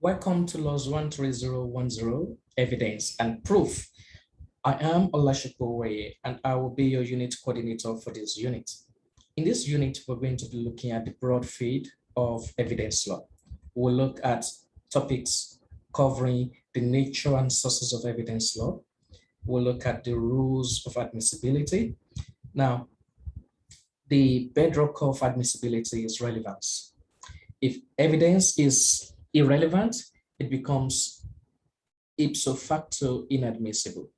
Welcome to LAWS13010 Evidence and Proof. I am Olashikowe and I will be your unit coordinator for this unit. In this unit, we're going to be looking at the broad field of evidence law. We'll look at topics covering the nature and sources of evidence law. We'll look at the rules of admissibility. Now, the bedrock of admissibility is relevance. If evidence is irrelevant, it becomes ipso facto inadmissible.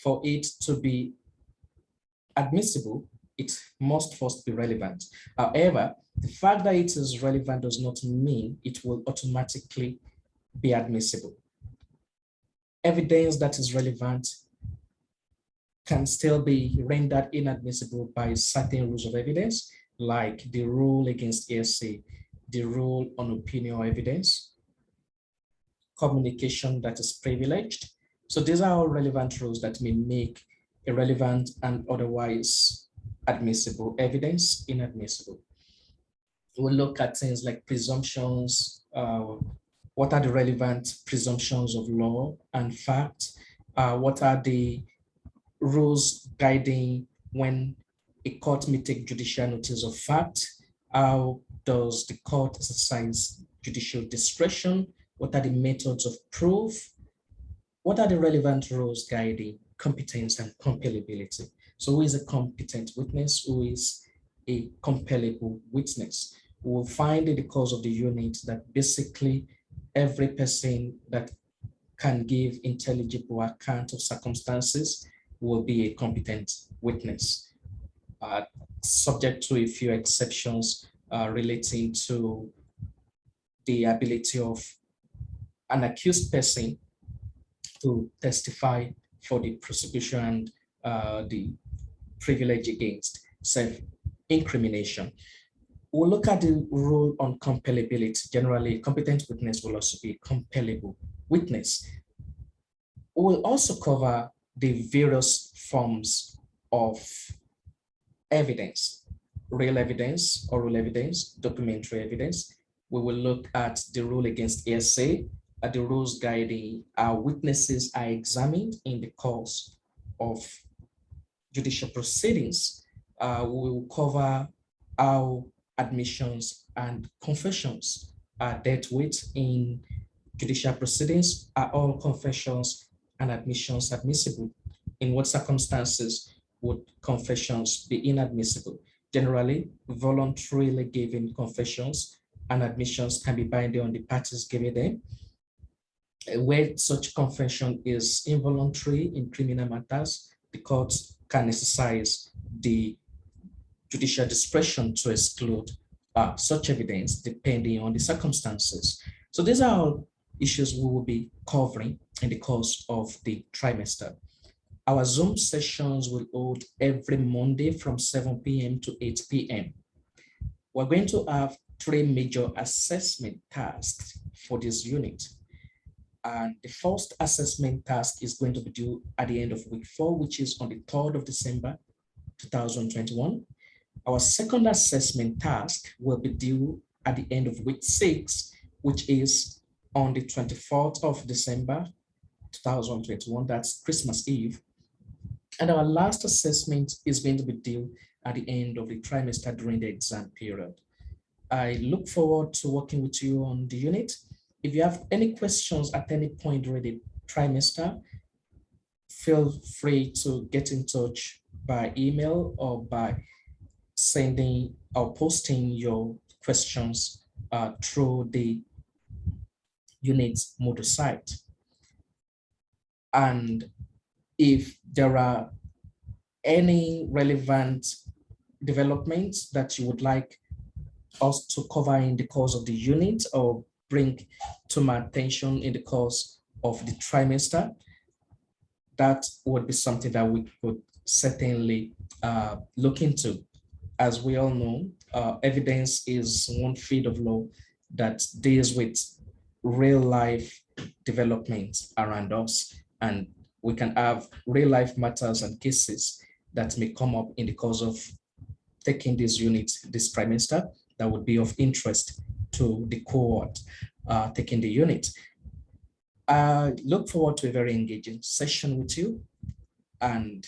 For it to be admissible, it must first be relevant. However, the fact that it is relevant does not mean it will automatically be admissible. Evidence that is relevant can still be rendered inadmissible by certain rules of evidence, like the rule against hearsay, the rule on opinion evidence, communication that is privileged. So these are all relevant rules that may make irrelevant and otherwise admissible evidence inadmissible. We'll look at things like presumptions. What are the relevant presumptions of law and fact? What are the rules guiding when a court may take judicial notice of fact? How does the court exercise judicial discretion? What are the methods of proof? What are the relevant rules guiding competence and compellability? So who is a competent witness? Who is a compellable witness? We'll find in the course of the unit that basically every person that can give intelligible account of circumstances will be a competent witness, subject to a few exceptions relating to the ability of an accused person to testify for the prosecution and the privilege against self-incrimination. We'll look at the rule on compellability. Generally, a competent witness will also be a compellable witness. We'll also cover the various forms of evidence, real evidence, oral evidence, documentary evidence. We will look at the rule against hearsay, at the rules guiding how witnesses are examined in the course of judicial proceedings. We will cover how admissions and confessions are dealt with in judicial proceedings. Are all confessions and admissions admissible? In what circumstances would confessions be inadmissible? Generally, voluntarily given confessions and admissions can be binding on the parties giving them. Where such confession is involuntary in criminal matters, the courts can exercise the judicial discretion to exclude such evidence depending on the circumstances. So these are all issues we will be covering in the course of the trimester. Our Zoom sessions will hold every Monday from 7 p.m. to 8 p.m. We're going to have three major assessment tasks for this unit. And the first assessment task is going to be due at the end of week 4, which is on the 3rd of December, 2021. Our second assessment task will be due at the end of week 6, which is on the 24th of December, 2021. That's Christmas Eve. And our last assessment is going to be due at the end of the trimester during the exam period. I look forward to working with you on the unit. If you have any questions at any point during the trimester, feel free to get in touch by email or by sending or posting your questions through the unit's Moodle site. And if there are any relevant developments that you would like us to cover in the course of the unit or bring to my attention in the course of the trimester, that would be something that we could certainly look into. As we all know, evidence is one field of law that deals with real life developments around us, and we can have real life matters and cases that may come up in the course of taking this unit this trimester that would be of interest to the cohort. taking the unit. I look forward to a very engaging session with you, and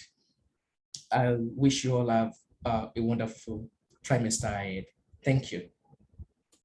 I wish you all have a wonderful trimester ahead. Thank you.